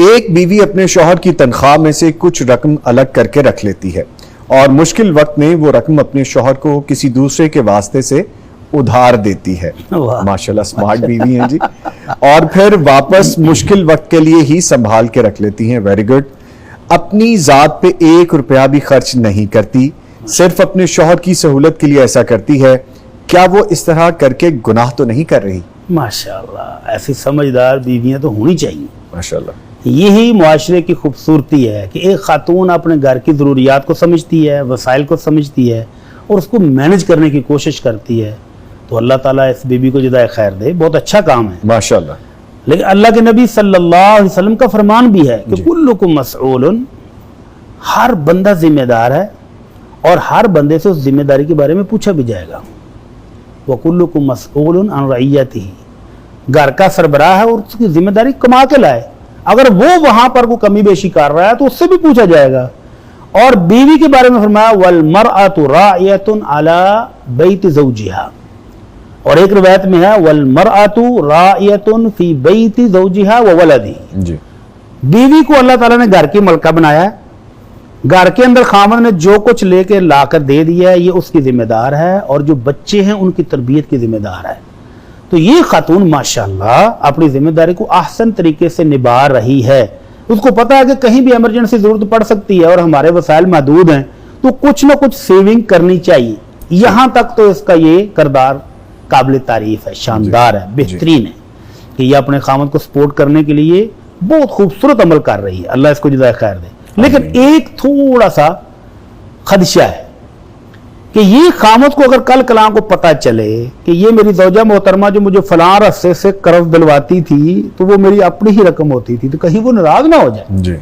ایک بیوی اپنے شوہر کی تنخواہ میں سے کچھ رقم الگ کر کے رکھ لیتی ہے اور مشکل وقت میں وہ رقم اپنے شوہر کو کسی دوسرے کے واسطے سے ادھار دیتی ہے. ماشاءاللہ سمارٹ بیوی ہیں جی. اور پھر واپس مشکل وقت کے لیے ہی سنبھال کے رکھ لیتی ہیں. Very good. اپنی ذات پہ 1 روپیہ بھی خرچ نہیں کرتی, صرف اپنے شوہر کی سہولت کے لیے ایسا کرتی ہے. کیا وہ اس طرح کر کے گناہ تو نہیں کر رہی؟ ماشاءاللہ ایسی سمجھدار بیویاں تو ہونی چاہیے. ماشاءاللہ. یہی معاشرے کی خوبصورتی ہے کہ ایک خاتون اپنے گھر کی ضروریات کو سمجھتی ہے, وسائل کو سمجھتی ہے اور اس کو مینج کرنے کی کوشش کرتی ہے. تو اللہ تعالیٰ اس بیوی کو جزائے خیر دے, بہت اچھا کام ہے ماشاءاللہ. لیکن اللہ کے نبی صلی اللہ علیہ وسلم کا فرمان بھی ہے کہ کلکم مسئول, ہر بندہ ذمہ دار ہے اور ہر بندے سے اس ذمہ داری کے بارے میں پوچھا بھی جائے گا. وَكُلُّكُمْ مَسْئُولٌ عَنْ رَعِيَّتِهِ, گھر کا سربراہ ہے اور اس کی ذمہ داری کما کے لائے. اگر وہ وہاں پر کوئی کمی بیشی کر رہا ہے تو اس سے بھی پوچھا جائے گا. اور بیوی کے بارے میں فرمایا وَالْمَرْأَةُ رَاعِيَةٌ عَلَى بَيْتِ زَوْجِهَا, اور ایک روایت میں ہے وَالْمَرْأَةُ رَاعِيَةٌ فِي بَيْتِ زَوْجِهَا وَوَلَدِهِ. جی. بیوی کو اللہ تعالیٰ نے گھر کی ملکہ بنایا ہے, گھر کے اندر خامد نے جو کچھ لے کے لا کر دے دیا ہے یہ اس کی ذمہ دار ہے, اور جو بچے ہیں ان کی تربیت کی ذمہ دار ہے. تو یہ خاتون ماشاءاللہ اپنی ذمہ داری کو احسن طریقے سے نبھا رہی ہے. اس کو پتا ہے کہ کہیں بھی ایمرجنسی ضرورت پڑ سکتی ہے اور ہمارے وسائل محدود ہیں, تو کچھ نہ کچھ سیونگ کرنی چاہیے. یہاں تک تو اس کا یہ کردار قابل تعریف ہے, شاندار ہے, بہترین ہے کہ یہ اپنے خامد کو سپورٹ کرنے کے لیے بہت خوبصورت عمل کر رہی ہے. اللہ اس کو جزائے خیر دے. لیکن ایک تھوڑا سا خدشہ ہے کہ یہ خامد کو اگر کل کلام کو پتہ چلے کہ یہ میری زوجہ محترمہ جو مجھے فلاں رستے سے قرض دلواتی تھی تو وہ میری اپنی ہی رقم ہوتی تھی, تو کہیں وہ ناراض نہ ہو جائے. جی.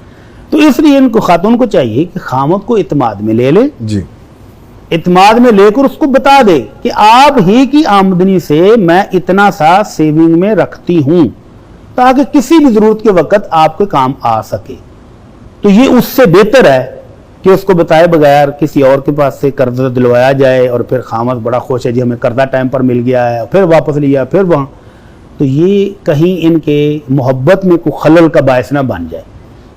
تو اس لیے ان کو خاتون کو چاہیے کہ خامد کو اعتماد میں لے لے. جی. اعتماد میں لے کر اس کو بتا دے کہ آپ ہی کی آمدنی سے میں اتنا سا سیونگ میں رکھتی ہوں تاکہ کسی بھی ضرورت کے وقت آپ کے کام آ سکے. تو یہ اس سے بہتر ہے کہ اس کو بتائے بغیر کسی اور کے پاس سے قرض دلوایا جائے اور پھر خامد بڑا خوش ہے جی ہمیں قرضہ ٹائم پر مل گیا ہے, پھر واپس لیا, پھر وہاں. تو یہ کہیں ان کے محبت میں کوئی خلل کا باعث نہ بن جائے.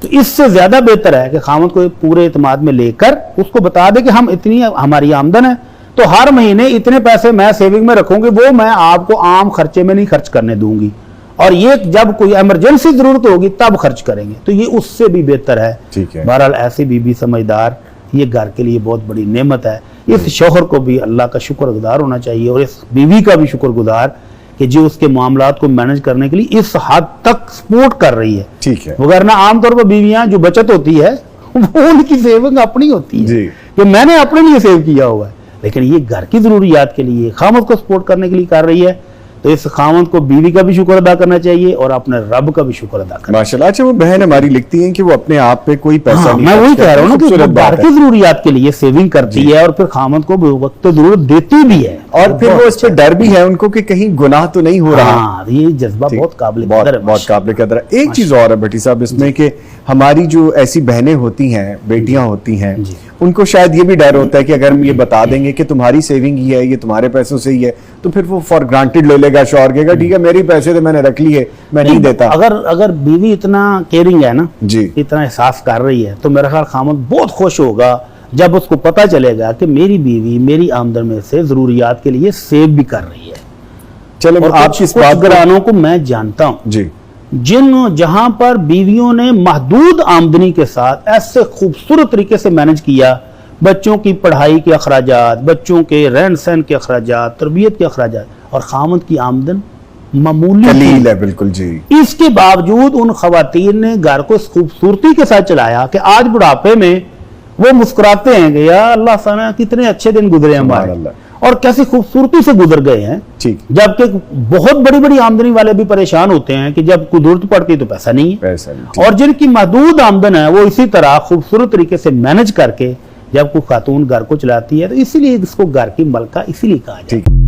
تو اس سے زیادہ بہتر ہے کہ خامد کو پورے اعتماد میں لے کر اس کو بتا دے کہ ہم اتنی ہماری آمدن ہے تو ہر مہینے اتنے پیسے میں سیونگ میں رکھوں گی, وہ میں آپ کو عام خرچے میں نہیں خرچ کرنے دوں گی, اور یہ جب کوئی ایمرجنسی ضرورت ہوگی تب خرچ کریں گے. تو یہ اس سے بھی بہتر ہے. بہرحال ایسی بیوی سمجھدار یہ گھر کے لیے بہت بڑی نعمت ہے. اس شوہر کو بھی اللہ کا شکر گزار ہونا چاہیے اور اس بیوی کا بھی شکر گزار کہ جو اس کے معاملات کو مینج کرنے کے لیے اس حد تک سپورٹ کر رہی ہے. ٹھیک ہے. وگرنہ عام طور پر بیویاں جو بچت ہوتی ہے وہ ان کی سیونگ اپنی ہوتی ہے کہ میں نے اپنے لیے سیو کیا ہوا ہے, لیکن یہ گھر کی ضروریات کے لیے خامد کو سپورٹ کرنے کے لیے کر رہی ہے. تو اس خامد کو بیوی کا بھی شکر ادا کرنا چاہیے اور اپنے رب کا بھی شکر ادا کرنا. ماشاءاللہ. اچھا وہ بہن ہماری لکھتی ہیں کہ وہ اپنے آپ پہ کوئی پیسہ نہیں, میں وہی کہہ رہا ہوں کہ گھر کی ضروریات کے لیے سیونگ کرتی ہے اور پھر خامد کو وقت ضرورت دیتی بھی ہے, اور پھر وہ اس پہ ڈر بھی ہے ان کو کہ کہیں گناہ تو نہیں ہو رہا. یہ جذبہ بہت قابل قدر ہے, بہت قابل قدر ہے. ایک چیز اور ہے بھٹی صاحب اس میں کہ ہماری جو ایسی بہنیں ہوتی ہیں, بیٹیاں ہوتی ہیں, ان کو شاید یہ بھی ڈر ہوتا ہے کہ اگر ہم یہ بتا دیں گے کہ تمہاری سیونگ ہی ہے, یہ تمہارے پیسوں سے ہی ہے, تو پھر وہ فار گرانٹیڈ لے لے گا, شوہر کہے گا ٹھیک ہے میری پیسے تو میں نے رکھ لیے, میں نہیں دیتا. اگر بیوی اتنا کیئرنگ ہے نا, جی, اتنا احساس کر رہی ہے, تو میرا خیال خامد بہت خوش ہوگا جب اس کو پتہ چلے گا کہ میری بیوی میری آمدن میں سے ضروریات کے لیے سیو بھی کر رہی ہے. چلو آپ کی اس بات گھرانوں کو میں جانتا ہوں جی جہاں پر بیویوں نے محدود آمدنی کے ساتھ ایسے خوبصورت طریقے سے مینج کیا, بچوں کی پڑھائی کے اخراجات, بچوں کے رہن سہن کے اخراجات, تربیت کے اخراجات, اور خامد کی آمدن معمولی قلیل ہے. بالکل جی. اس کے باوجود ان خواتین نے گھر کو اس خوبصورتی کے ساتھ چلایا کہ آج بڑھاپے میں وہ مسکراتے ہیں کہ یا اللہ سنا کتنے اچھے دن گزرے ہیں ہمارے, اور کیسی خوبصورتی سے گزر گئے ہیں. جبکہ بہت بڑی بڑی آمدنی والے بھی پریشان ہوتے ہیں کہ جب کوئی ضرورت پڑتی تو پیسہ نہیں ہے, اور جن کی محدود آمدن ہے وہ اسی طرح خوبصورت طریقے سے مینج کر کے جب کوئی خاتون گھر کو چلاتی ہے, تو اسی لیے اس کو گھر کی ملکہ اسی لیے کہا جاتا ہے.